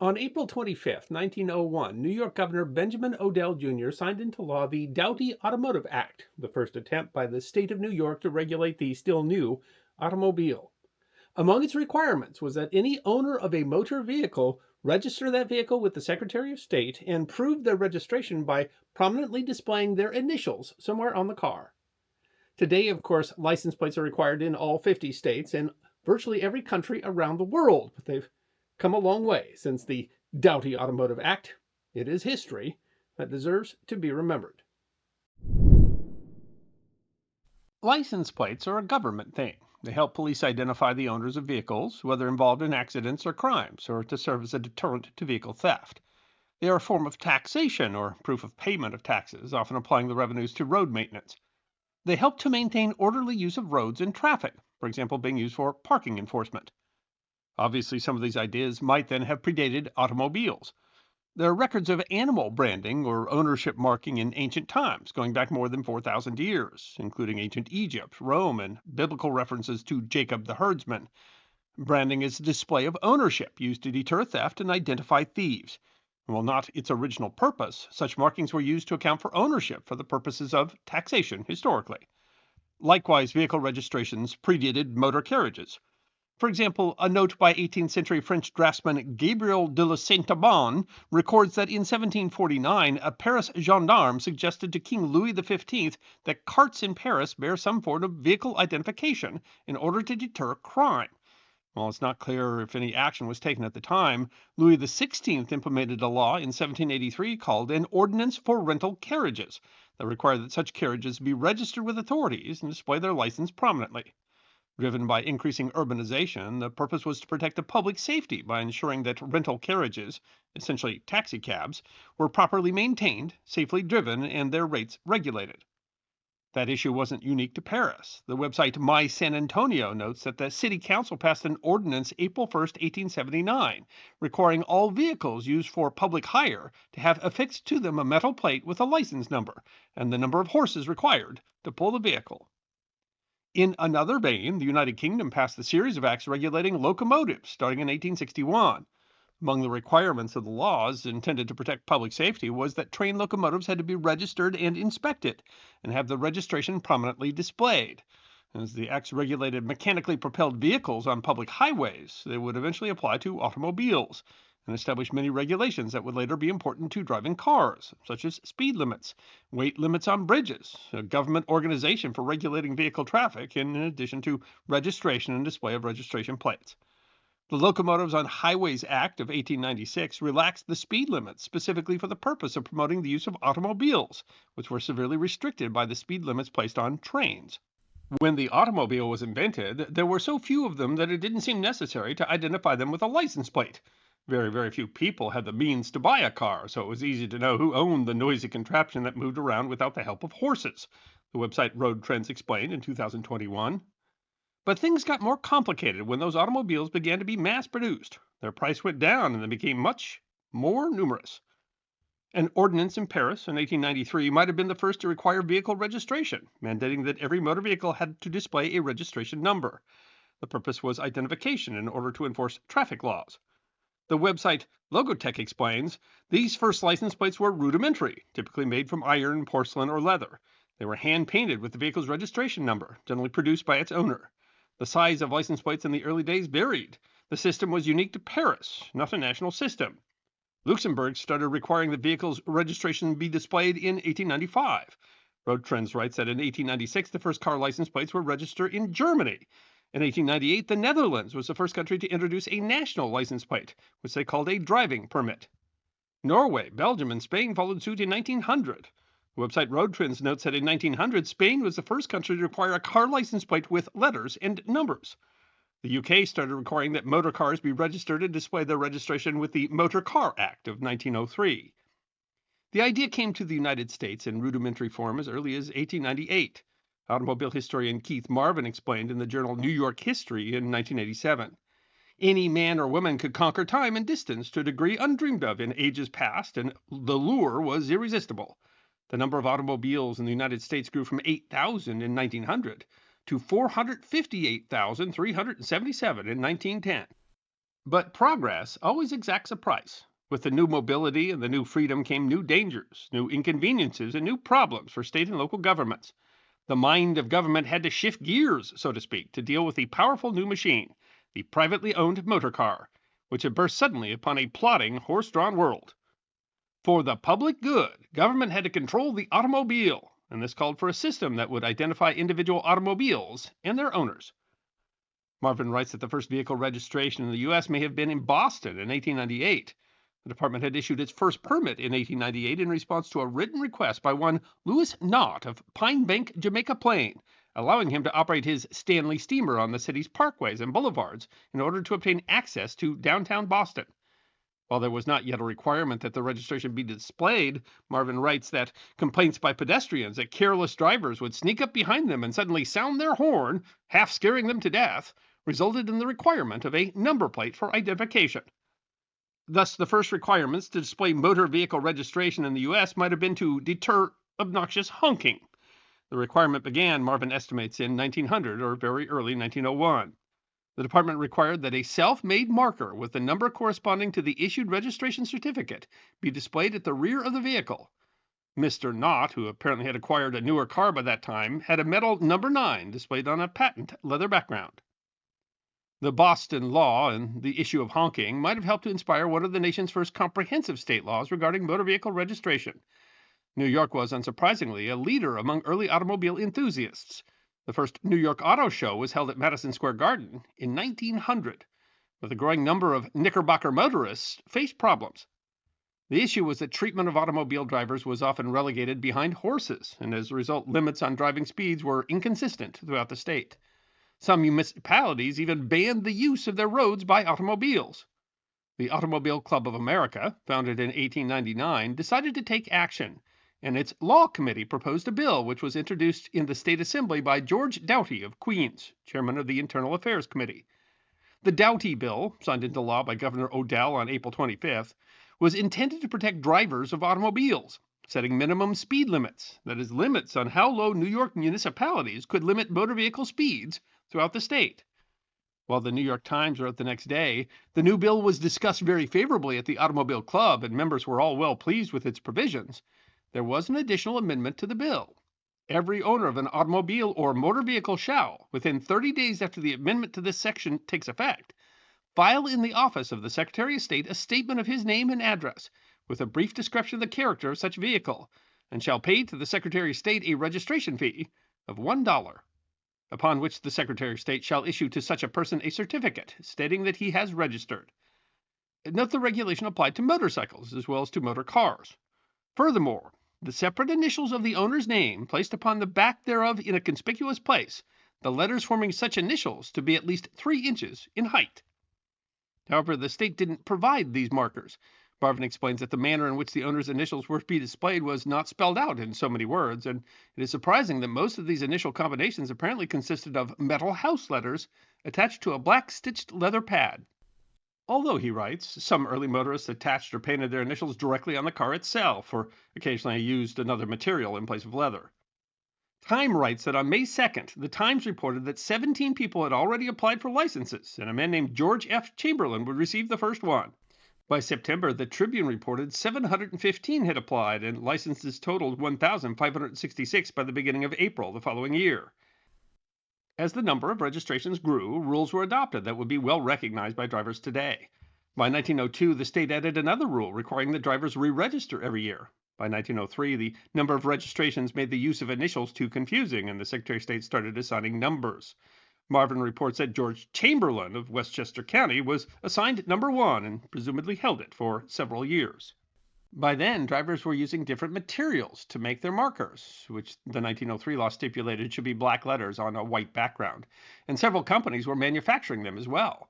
On April 25, 1901, New York Governor Benjamin Odell Jr. signed into law the Douty Automotive Act, the first attempt by the state of New York to regulate the still new automobile. Among its requirements was that any owner of a motor vehicle register that vehicle with the Secretary of State and prove their registration by prominently displaying their initials somewhere on the car. Today, of course, license plates are required in all 50 states and virtually every country around the world, but they've come a long way since the Doughty Automotive Act. It is history that deserves to be remembered. License plates are a government thing. They help police identify the owners of vehicles, whether involved in accidents or crimes, or to serve as a deterrent to vehicle theft. They are a form of taxation or proof of payment of taxes, often applying the revenues to road maintenance. They help to maintain orderly use of roads and traffic, for example, being used for parking enforcement. Obviously, some of these ideas might then have predated automobiles. There are records of animal branding or ownership marking in ancient times, going back more than 4,000 years, including ancient Egypt, Rome, and biblical references to Jacob the herdsman. Branding is a display of ownership used to deter theft and identify thieves. While not its original purpose, such markings were used to account for ownership for the purposes of taxation historically. Likewise, vehicle registrations predated motor carriages. For example, a note by 18th century French draftsman Gabriel de la Saint-Aubin records that in 1749 a Paris gendarme suggested to King Louis XV that carts in Paris bear some form of vehicle identification in order to deter crime. While it's not clear if any action was taken at the time, Louis XVI implemented a law in 1783 called an Ordinance for Rental Carriages that required that such carriages be registered with authorities and display their license prominently. Driven by increasing urbanization, the purpose was to protect the public safety by ensuring that rental carriages, essentially taxicabs, were properly maintained, safely driven, and their rates regulated. That issue wasn't unique to Paris. The website My San Antonio notes that the city council passed an ordinance April 1st, 1879, requiring all vehicles used for public hire to have affixed to them a metal plate with a license number and the number of horses required to pull the vehicle. In another vein, the United Kingdom passed a series of acts regulating locomotives starting in 1861. Among the requirements of the laws intended to protect public safety was that train locomotives had to be registered and inspected and have the registration prominently displayed. As the acts regulated mechanically propelled vehicles on public highways, they would eventually apply to automobiles and establish many regulations that would later be important to driving cars, such as speed limits, weight limits on bridges, a government organization for regulating vehicle traffic, in addition to registration and display of registration plates. The Locomotives on Highways Act of 1896 relaxed the speed limits specifically for the purpose of promoting the use of automobiles, which were severely restricted by the speed limits placed on trains. When the automobile was invented, there were so few of them that it didn't seem necessary to identify them with a license plate. Very few people had the means to buy a car, so it was easy to know who owned the noisy contraption that moved around without the help of horses, the website Road Trends explained in 2021. But things got more complicated when those automobiles began to be mass-produced. Their price went down and they became much more numerous. An ordinance in Paris in 1893 might have been the first to require vehicle registration, mandating that every motor vehicle had to display a registration number. The purpose was identification in order to enforce traffic laws. The website Logotech explains, these first license plates were rudimentary, typically made from iron, porcelain, or leather. They were hand-painted with the vehicle's registration number, generally produced by its owner. The size of license plates in the early days varied. The system was unique to Paris, not a national system. Luxembourg started requiring that vehicles' registration be displayed in 1895. Road Trends writes that in 1896 the first car license plates were registered in Germany. In 1898, the Netherlands was the first country to introduce a national license plate, which they called a driving permit. Norway, Belgium, and Spain followed suit in 1900. The website Road Trends notes that in 1900, Spain was the first country to require a car license plate with letters and numbers. The UK started requiring that motor cars be registered and display their registration with the Motor Car Act of 1903. The idea came to the United States in rudimentary form as early as 1898. Automobile historian Keith Marvin explained in the journal New York History in 1987. Any man or woman could conquer time and distance to a degree undreamed of in ages past, and the lure was irresistible. The number of automobiles in the United States grew from 8,000 in 1900 to 458,377 in 1910. But progress always exacts a price. With the new mobility and the new freedom came new dangers, new inconveniences, and new problems for state and local governments. The mind of government had to shift gears, so to speak, to deal with the powerful new machine, the privately owned motor car, which had burst suddenly upon a plodding, horse drawn world. For the public good, government had to control the automobile, and this called for a system that would identify individual automobiles and their owners. Marvin writes that the first vehicle registration in the U.S. may have been in Boston in 1898. The department had issued its first permit in 1898 in response to a written request by one Louis Knott of Pine Bank, Jamaica Plain, allowing him to operate his Stanley steamer on the city's parkways and boulevards in order to obtain access to downtown Boston. While there was not yet a requirement that the registration be displayed, Marvin writes that complaints by pedestrians that careless drivers would sneak up behind them and suddenly sound their horn, half scaring them to death, resulted in the requirement of a number plate for identification. Thus, the first requirements to display motor vehicle registration in the U.S. might have been to deter obnoxious honking. The requirement began, Marvin estimates, in 1900 or very early 1901. The department required that a self-made marker with the number corresponding to the issued registration certificate be displayed at the rear of the vehicle. Mr. Knott, who apparently had acquired a newer car by that time, had a metal number 9 displayed on a patent leather background. The Boston law and the issue of honking might have helped to inspire one of the nation's first comprehensive state laws regarding motor vehicle registration. New York was, unsurprisingly, a leader among early automobile enthusiasts. The first New York Auto Show was held at Madison Square Garden in 1900, but the growing number of Knickerbocker motorists faced problems. The issue was that treatment of automobile drivers was often relegated behind horses, and as a result, limits on driving speeds were inconsistent throughout the state. Some municipalities even banned the use of their roads by automobiles. The Automobile Club of America, founded in 1899, decided to take action, and its Law Committee proposed a bill which was introduced in the State Assembly by George Douty of Queens, chairman of the Internal Affairs Committee. The Douty Bill, signed into law by Governor Odell on April 25th, was intended to protect drivers of automobiles, setting minimum speed limits, that is, limits on how low New York municipalities could limit motor vehicle speeds throughout the state. While the New York Times wrote the next day, the new bill was discussed very favorably at the Automobile Club, and members were all well pleased with its provisions. There was an additional amendment to the bill. Every owner of an automobile or motor vehicle shall, within 30 days after the amendment to this section takes effect, file in the office of the Secretary of State a statement of his name and address, with a brief description of the character of such vehicle, and shall pay to the Secretary of State a registration fee of $1, upon which the Secretary of State shall issue to such a person a certificate stating that he has registered. Note the regulation applied to motorcycles as well as to motor cars. Furthermore, the separate initials of the owner's name placed upon the back thereof in a conspicuous place, the letters forming such initials to be at least 3 inches in height. However, the state didn't provide these markers. Marvin explains that the manner in which the owner's initials were to be displayed was not spelled out in so many words, and it is surprising that most of these initial combinations apparently consisted of metal house letters attached to a black stitched leather pad. Although, he writes, some early motorists attached or painted their initials directly on the car itself, or occasionally used another material in place of leather. Time writes that on May 2nd, the Times reported that 17 people had already applied for licenses, and a man named George F. Chamberlain would receive the first one. By September, the Tribune reported 715 had applied, and licenses totaled 1,566 by the beginning of April the following year. As the number of registrations grew, rules were adopted that would be well recognized by drivers today. By 1902, the state added another rule requiring that drivers re-register every year. By 1903, the number of registrations made the use of initials too confusing, and the Secretary of State started assigning numbers. Marvin reports that George Chamberlain of Westchester County was assigned number 1 and presumably held it for several years. By then, drivers were using different materials to make their markers, which the 1903 law stipulated should be black letters on a white background, and several companies were manufacturing them as well.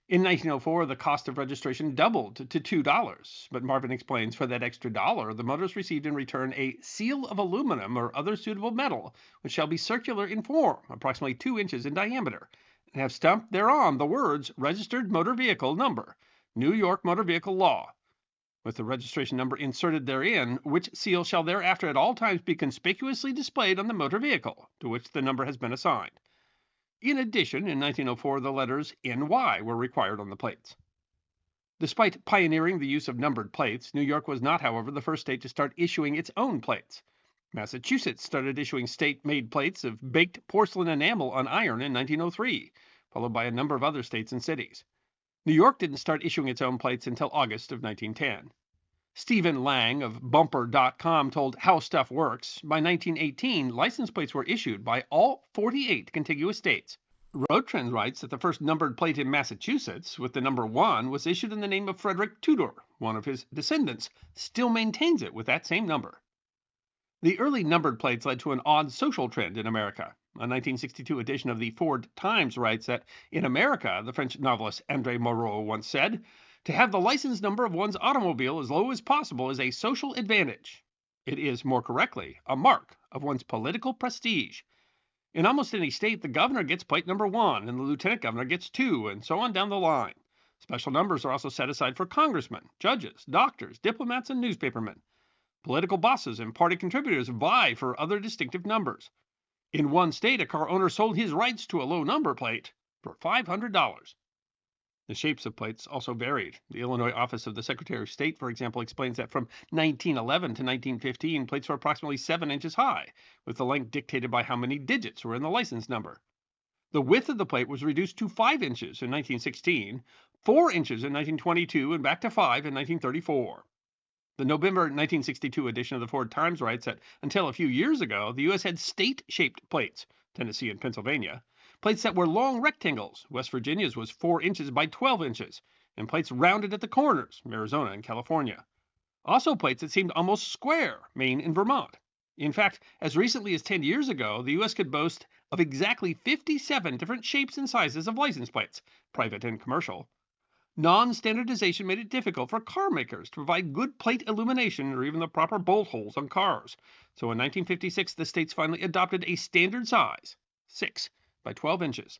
In 1904, the cost of registration doubled to $2, but Marvin explains for that extra dollar, the motorists received in return a seal of aluminum or other suitable metal, which shall be circular in form, approximately 2 inches in diameter, and have stamped thereon the words Registered Motor Vehicle Number, New York Motor Vehicle Law, with the registration number inserted therein, which seal shall thereafter at all times be conspicuously displayed on the motor vehicle, to which the number has been assigned. In addition, in 1904, the letters NY were required on the plates. Despite pioneering the use of numbered plates, New York was not, however, the first state to start issuing its own plates. Massachusetts started issuing state-made plates of baked porcelain enamel on iron in 1903, followed by a number of other states and cities. New York didn't start issuing its own plates until August of 1910. Stephen Lang of Bumper.com told How Stuff Works, by 1918, license plates were issued by all 48 contiguous states. Road Trend writes that the first numbered plate in Massachusetts, with the number 1, was issued in the name of Frederick Tudor. One of his descendants still maintains it with that same number. The early numbered plates led to an odd social trend in America. A 1962 edition of the Ford Times writes that, in America, the French novelist André Moreau once said, to have the license number of one's automobile as low as possible is a social advantage. It is, more correctly, a mark of one's political prestige. In almost any state, the governor gets plate number 1, and the lieutenant governor gets 2, and so on down the line. Special numbers are also set aside for congressmen, judges, doctors, diplomats, and newspapermen. Political bosses and party contributors vie for other distinctive numbers. In one state, a car owner sold his rights to a low number plate for $500. The shapes of plates also varied. The Illinois Office of the Secretary of State, for example, explains that from 1911 to 1915, plates were approximately 7 inches high, with the length dictated by how many digits were in the license number. The width of the plate was reduced to 5 inches in 1916, 4 inches in 1922, and back to 5 in 1934. The November 1962 edition of the Ford Times writes that until a few years ago, the U.S. had state-shaped plates, Tennessee and Pennsylvania, plates that were long rectangles. West Virginia's was 4 inches by 12 inches, and plates rounded at the corners, Arizona and California. Also plates that seemed almost square, Maine and Vermont. In fact, as recently as 10 years ago, the U.S. could boast of exactly 57 different shapes and sizes of license plates, private and commercial. Non-standardization made it difficult for car makers to provide good plate illumination or even the proper bolt holes on cars. So in 1956, the states finally adopted a standard size, 6 by 12 inches.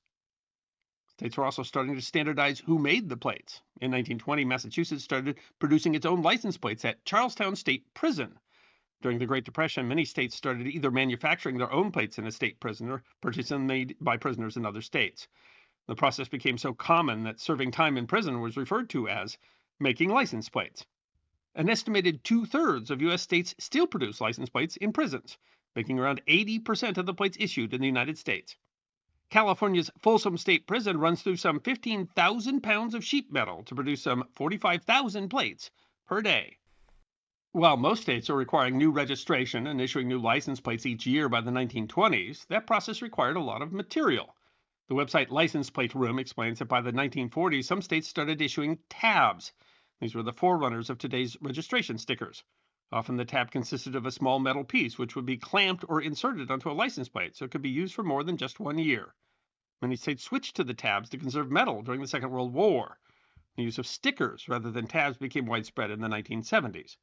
States were also starting to standardize who made the plates. In 1920, Massachusetts started producing its own license plates at Charlestown State Prison. During the Great Depression, many states started either manufacturing their own plates in a state prison or purchasing them made by prisoners in other states. The process became so common that serving time in prison was referred to as making license plates. An estimated 2/3 of U.S. states still produce license plates in prisons, making around 80% of the plates issued in the United States. California's Folsom State Prison runs through some 15,000 pounds of sheet metal to produce some 45,000 plates per day. While most states are requiring new registration and issuing new license plates each year by the 1920s, that process required a lot of material. The website License Plate Room explains that by the 1940s, some states started issuing tabs. These were the forerunners of today's registration stickers. Often the tab consisted of a small metal piece which would be clamped or inserted onto a license plate, so it could be used for more than just 1 year. Many states switched to the tabs to conserve metal during the Second World War. The use of stickers rather than tabs became widespread in the 1970s.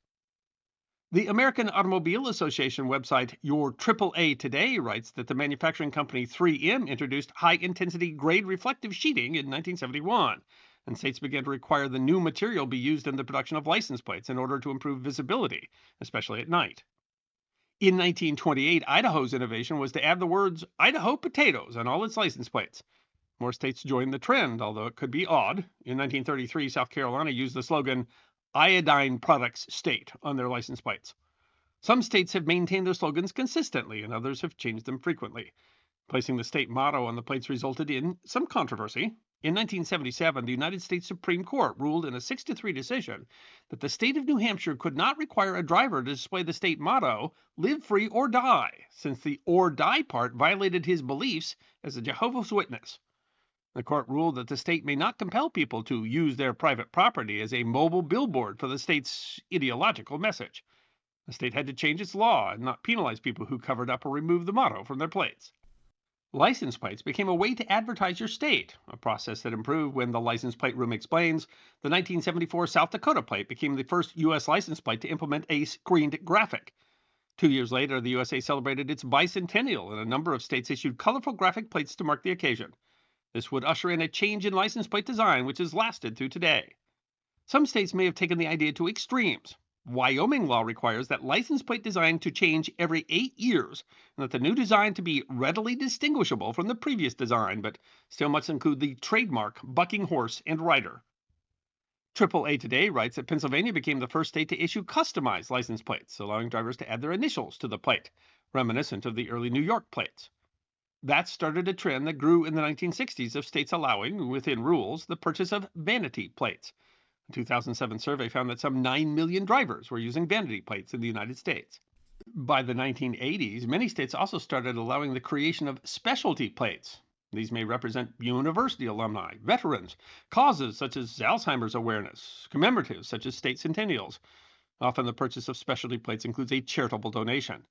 The American Automobile Association website Your AAA Today writes that the manufacturing company 3M introduced high-intensity grade reflective sheeting in 1971, and states began to require the new material be used in the production of license plates in order to improve visibility, especially at night. In 1928, Idaho's innovation was to add the words Idaho potatoes on all its license plates. More states joined the trend, although it could be odd. In 1933, South Carolina used the slogan Iodine Products State on their license plates. Some states have maintained their slogans consistently, and others have changed them frequently. Placing the state motto on the plates resulted in some controversy. In 1977, the United States Supreme Court ruled in a 6-3 decision that the state of New Hampshire could not require a driver to display the state motto, "Live free or die," since the "or die" part violated his beliefs as a Jehovah's Witness. The court ruled that the state may not compel people to use their private property as a mobile billboard for the state's ideological message. The state had to change its law and not penalize people who covered up or removed the motto from their plates. License plates became a way to advertise your state, a process that improved when the License Plate Room explains the 1974 South Dakota plate became the first U.S. license plate to implement a screened graphic. 2 years later, the USA celebrated its bicentennial, and a number of states issued colorful graphic plates to mark the occasion. This would usher in a change in license plate design, which has lasted through today. Some states may have taken the idea to extremes. Wyoming law requires that license plate design to change every 8 years, and that the new design to be readily distinguishable from the previous design, but still must include the trademark bucking horse and rider. AAA Today writes that Pennsylvania became the first state to issue customized license plates, allowing drivers to add their initials to the plate, reminiscent of the early New York plates. That started a trend that grew in the 1960s of states allowing, within rules, the purchase of vanity plates. A 2007 survey found that some 9 million drivers were using vanity plates in the United States. By the 1980s, many states also started allowing the creation of specialty plates. These may represent university alumni, veterans, causes such as Alzheimer's awareness, commemoratives such as state centennials. Often the purchase of specialty plates includes a charitable donation.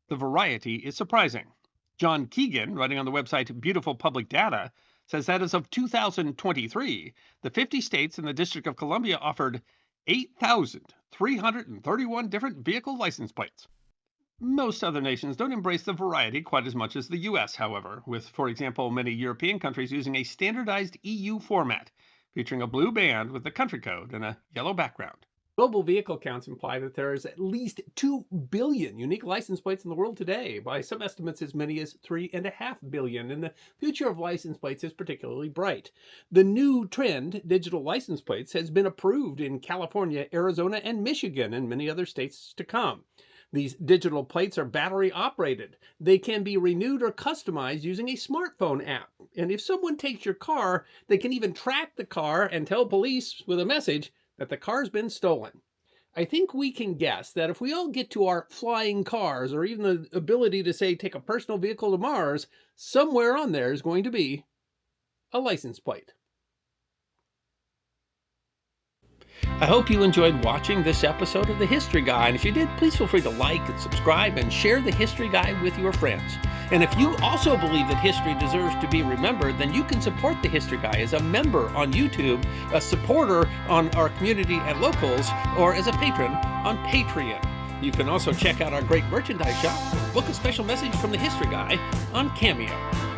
The variety is surprising. John Keegan, writing on the website Beautiful Public Data, says that as of 2023, the 50 states and the District of Columbia offered 8,331 different vehicle license plates. Most other nations don't embrace the variety quite as much as the US, however, with, for example, many European countries using a standardized EU format, featuring a blue band with the country code and a yellow background. Global vehicle counts imply that there is at least 2 billion unique license plates in the world today, by some estimates as many as 3.5 billion, and the future of license plates is particularly bright. The new trend, digital license plates, has been approved in California, Arizona, and Michigan, and many other states to come. These digital plates are battery operated. They can be renewed or customized using a smartphone app. And if someone takes your car, they can even track the car and tell police with a message that the car's been stolen. I think we can guess that if we all get to our flying cars, or even the ability to, say, take a personal vehicle to Mars, somewhere on there is going to be a license plate. I hope you enjoyed watching this episode of The History Guy, and if you did, please feel free to like and subscribe and share The History Guy with your friends. And if you also believe that history deserves to be remembered, then you can support The History Guy as a member on YouTube, a supporter on our community at Locals, or as a patron on Patreon. You can also check out our great merchandise shop, book a special message from The History Guy on Cameo.